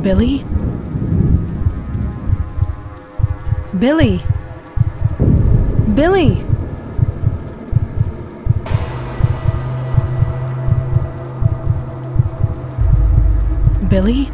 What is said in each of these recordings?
Billy? Billy! Billy! Billy?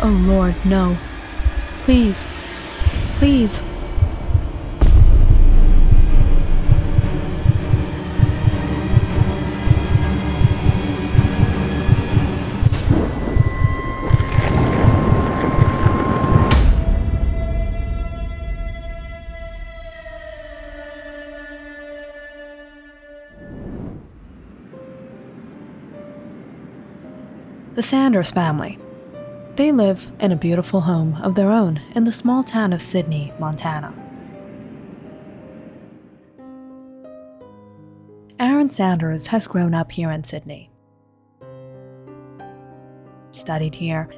Oh Lord, no. Please. Please. The Sanders family. They live in a beautiful home of their own in the small town of Sydney, Montana. Aaron Sanders has grown up here in Sydney, studied here,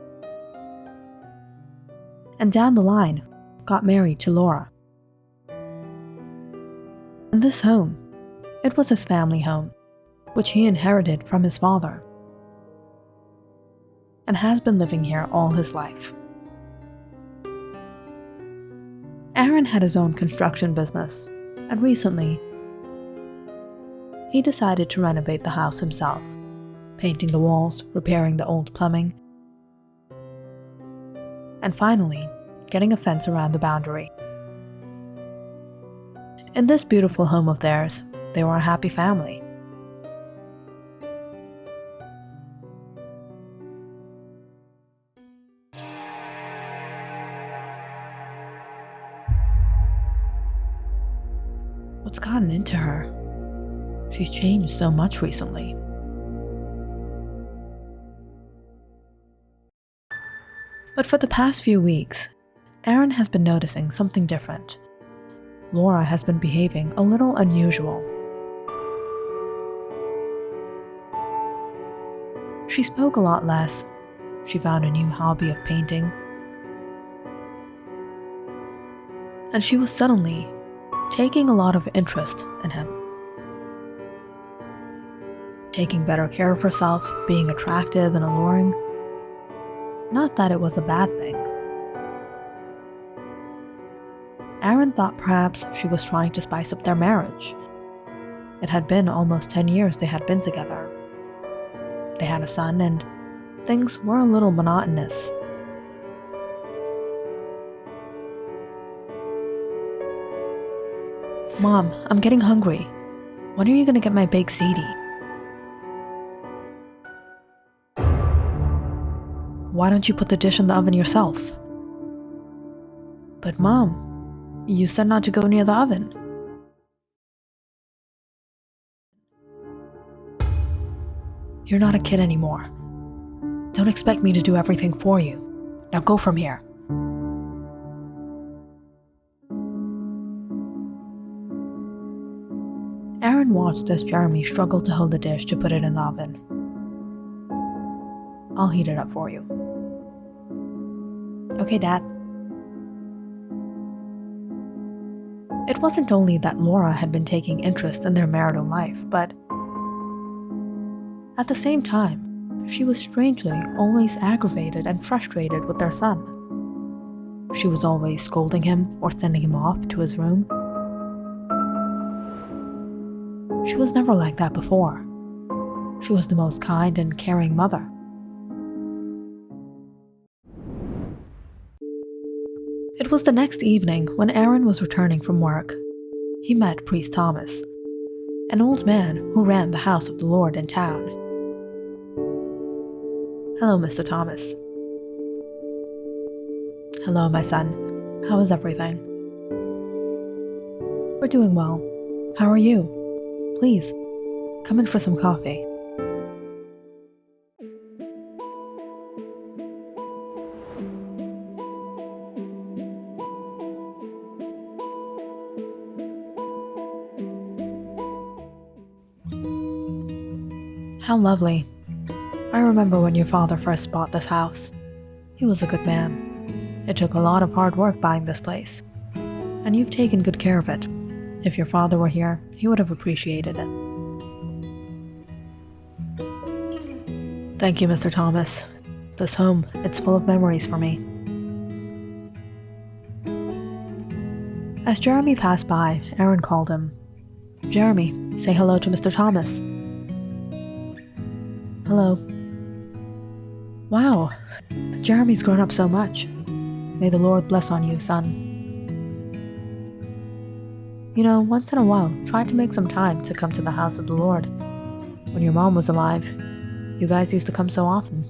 and down the line, got married to Laura. And this home, it was his family home, which he inherited from his father, and has been living here all his life. Aaron had his own construction business, and recently, he decided to renovate the house himself, painting the walls, repairing the old plumbing, and finally, getting a fence around the boundary. In this beautiful home of theirs, they were a happy family. What's gotten into her? She's changed so much recently. But for the past few weeks, Aaron has been noticing something different. Laura has been behaving a little unusual. She spoke a lot less. She found a new hobby of painting. And she was suddenly taking a lot of interest in him. Taking better care of herself, being attractive and alluring. Not that it was a bad thing. Aaron thought perhaps she was trying to spice up their marriage. It had been almost 10 years they had been together. They had a son and things were a little monotonous. Mom, I'm getting hungry. When are you gonna get my baked ziti? Why don't you put the dish in the oven yourself? But Mom, you said not to go near the oven. You're not a kid anymore. Don't expect me to do everything for you. Now go from here. Aaron watched as Jeremy struggled to hold the dish to put it in the oven. I'll heat it up for you. Okay, Dad. It wasn't only that Laura had been taking interest in their marital life, but at the same time, she was strangely always aggravated and frustrated with their son. She was always scolding him or sending him off to his room. She was never like that before. She was the most kind and caring mother. It was the next evening when Aaron was returning from work. He met Priest Thomas. an old man who ran the house of the Lord in town. "Hello, Mr. Thomas." "Hello, my son. How is everything?" "We're doing well. How are you? Please, come in for some coffee." "How lovely. I remember when your father first bought this house. He was a good man. It took a lot of hard work buying this place. And you've taken good care of it. If your father were here, he would have appreciated it." "Thank you, Mr. Thomas. This home, it's full of memories for me." As Jeremy passed by, Aaron called him. "Jeremy, say hello to Mr. Thomas." "Hello." "Wow, Jeremy's grown up so much. May the Lord bless on you, son." You know, once in a while, try to make some time to come to the house of the Lord. When your mom was alive, you guys used to come so often."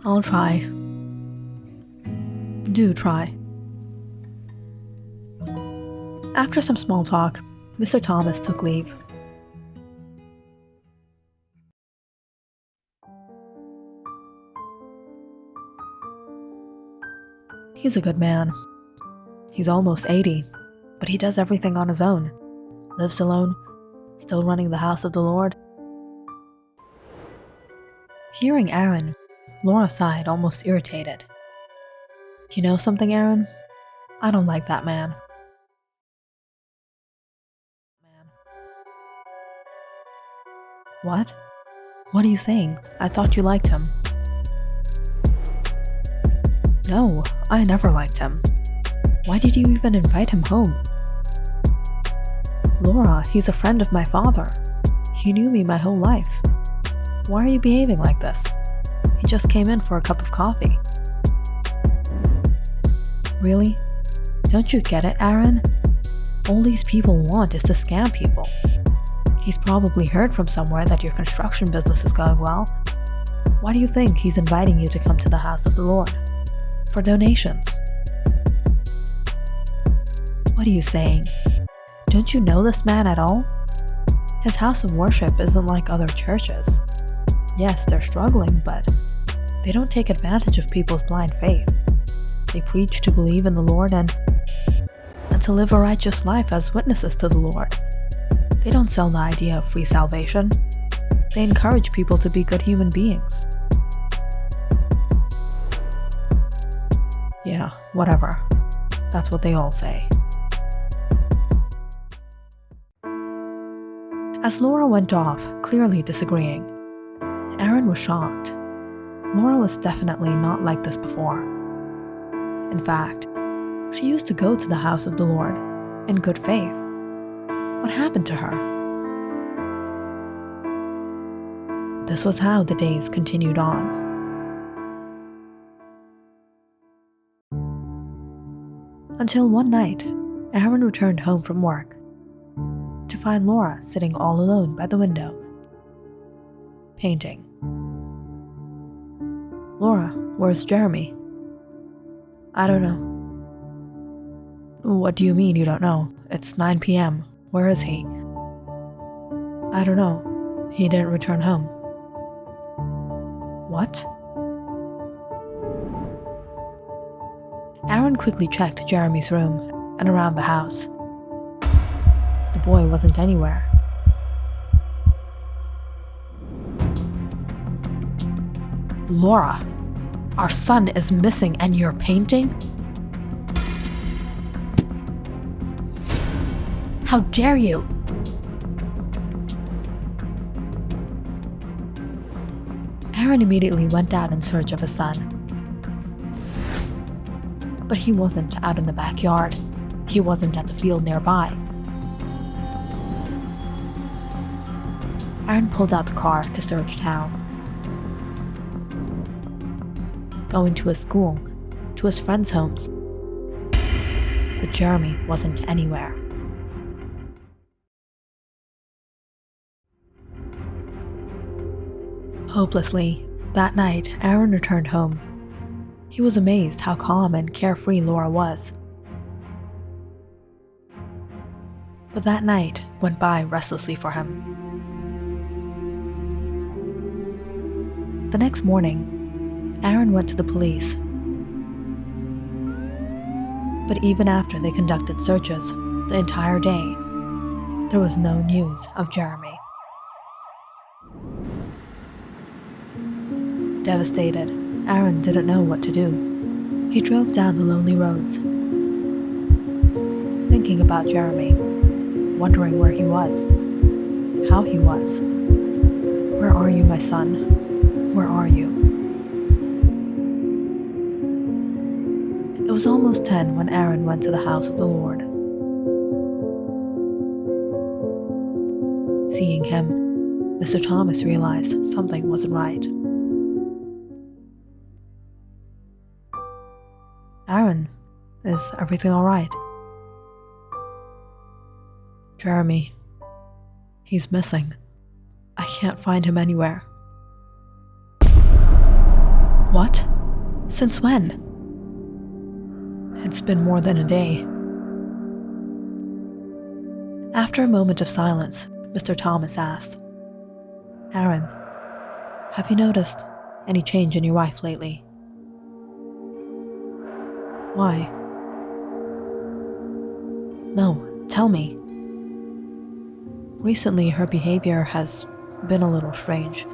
"I'll try." "Do try." After some small talk, Mr. Thomas took leave. He's a good man. He's almost 80, but he does everything on his own. Lives alone, still running the house of the Lord. Hearing Aaron, Laura sighed, almost irritated. "You know something, Aaron? I don't like that man." "What? What are you saying? I thought you liked him." "No, I never liked him. Why did you even invite him home?" "Laura, he's a friend of my father. He knew me my whole life. Why are you behaving like this? He just came in for a cup of coffee." "Really? Don't you get it, Aaron? All these people want is to scam people. He's probably heard from somewhere that your construction business is going well. Why do you think he's inviting you to come to the house of the Lord? For donations?" "What are you saying? Don't you know this man at all? His house of worship isn't like other churches. Yes, they're struggling, but they don't take advantage of people's blind faith. They preach to believe in the Lord and to live a righteous life as witnesses to the Lord. They don't sell the idea of free salvation. They encourage people to be good human beings." "Yeah, whatever. That's what they all say." As Laura went off, clearly disagreeing, Aaron was shocked. Laura was definitely not like this before. In fact, she used to go to the house of the Lord in good faith. What happened to her? This was how the days continued on. Until one night, Aaron returned home from work to find Laura sitting all alone by the window, painting. "Laura, where's Jeremy?" "I don't know." "What do you mean you don't know? It's 9 p.m. Where is he?" "I don't know. He didn't return home." "What?" Aaron quickly checked Jeremy's room and around the house. The boy wasn't anywhere. "Laura, our son is missing and you're painting? How dare you?" Aaron immediately went out in search of his son. But he wasn't out in the backyard. He wasn't at the field nearby. Aaron pulled out the car to search town. Going to his school, to his friends' homes. But Jeremy wasn't anywhere. Hopelessly, that night, Aaron returned home. He was amazed how calm and carefree Laura was. But that night went by restlessly for him. The next morning, Aaron went to the police. But even after they conducted searches the entire day, there was no news of Jeremy. Devastated, Aaron didn't know what to do. He drove down the lonely roads, thinking about Jeremy, wondering where he was, how he was. Where are you, my son? Where are you? It was almost 10 when Aaron went to the house of the Lord. Seeing him, Mr. Thomas realized something wasn't right. Aaron, is everything all right? Jeremy, he's missing. I can't find him anywhere. What? Since when? It's been more than a day. After a moment of silence, Mr. Thomas asked, Aaron, have you noticed any change in your wife lately? Why? No, tell me. Recently, her behavior has been a little strange.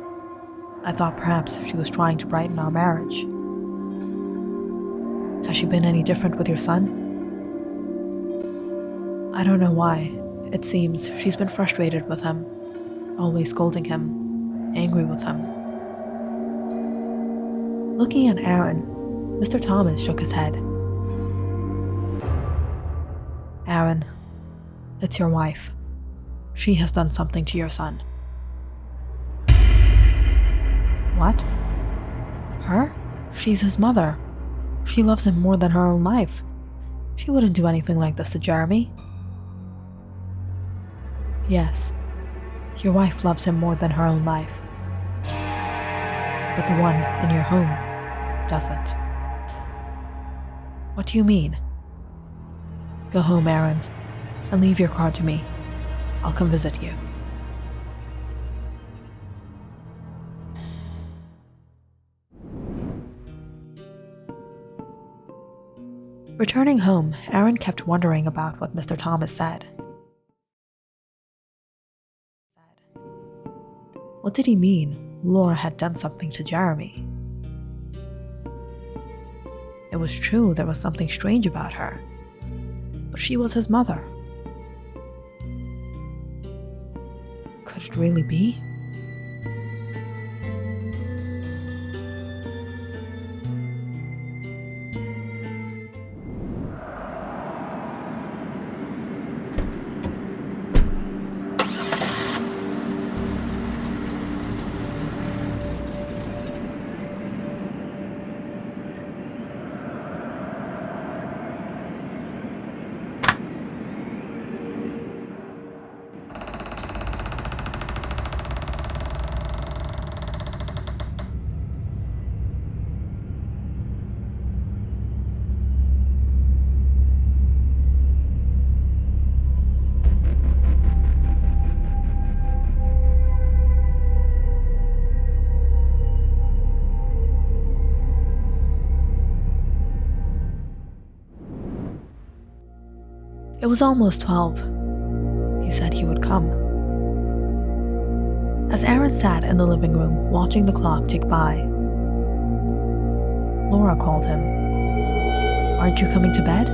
I thought perhaps she was trying to brighten our marriage. Has she been any different with your son? I don't know why. It seems she's been frustrated with him, always scolding him, angry with him. Looking at Aaron, Mr. Thomas shook his head. Aaron, it's your wife. She has done something to your son. What? Her? She's his mother. She loves him more than her own life. She wouldn't do anything like this to Jeremy. Yes, your wife loves him more than her own life. But the one in your home doesn't. What do you mean? Go home, Aaron, and leave your card to me. I'll come visit you. Returning home, Aaron kept wondering about what Mr. Thomas said. What did he mean Laura had done something to Jeremy? It was true there was something strange about her, but she was his mother. Could it really be? It was almost 12. He said he would come. As Aaron sat in the living room watching the clock tick by, Laura called him. Aren't you coming to bed?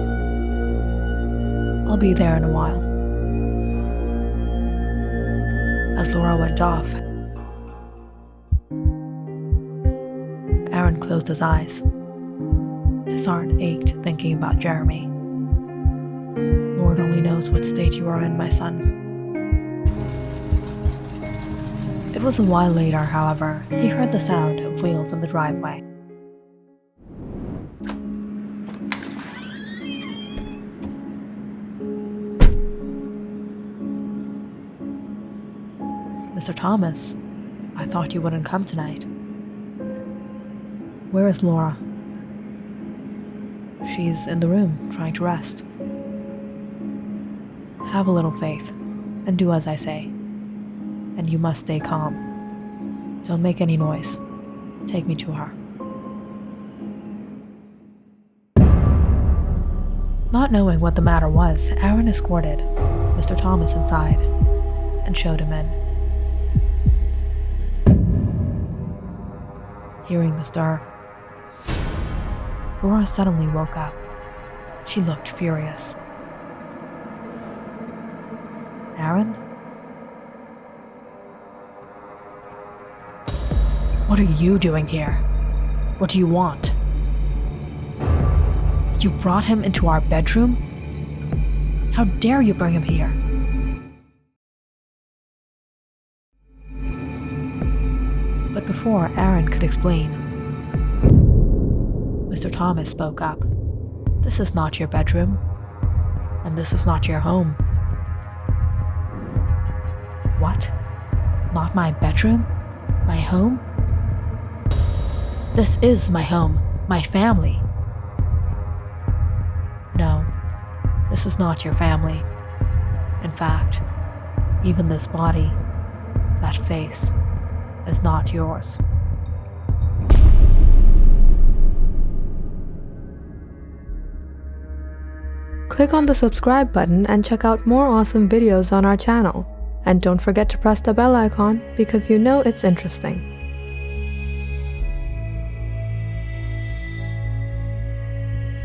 I'll be there in a while. As Laura went off, Aaron closed his eyes. His heart ached thinking about Jeremy. Lord only knows what state you are in, my son. It was a while later, however, he heard the sound of wheels in the driveway. Mr. Thomas, I thought you wouldn't come tonight. Where is Laura? She's in the room, trying to rest. Have a little faith, and do as I say. And you must stay calm. Don't make any noise. Take me to her. Not knowing what the matter was, Aaron escorted Mr. Thomas inside and showed him in. Hearing the stir, Laura suddenly woke up. She looked furious. Aaron? What are you doing here? What do you want? You brought him into our bedroom? How dare you bring him here? But before Aaron could explain, Mr. Thomas spoke up. This is not your bedroom, and this is not your home. What? Not my bedroom? My home? This is my home, my family. No, this is not your family. In fact, even this body, that face, is not yours. Click on the subscribe button and check out more awesome videos on our channel. And don't forget to press the bell icon because you know it's interesting.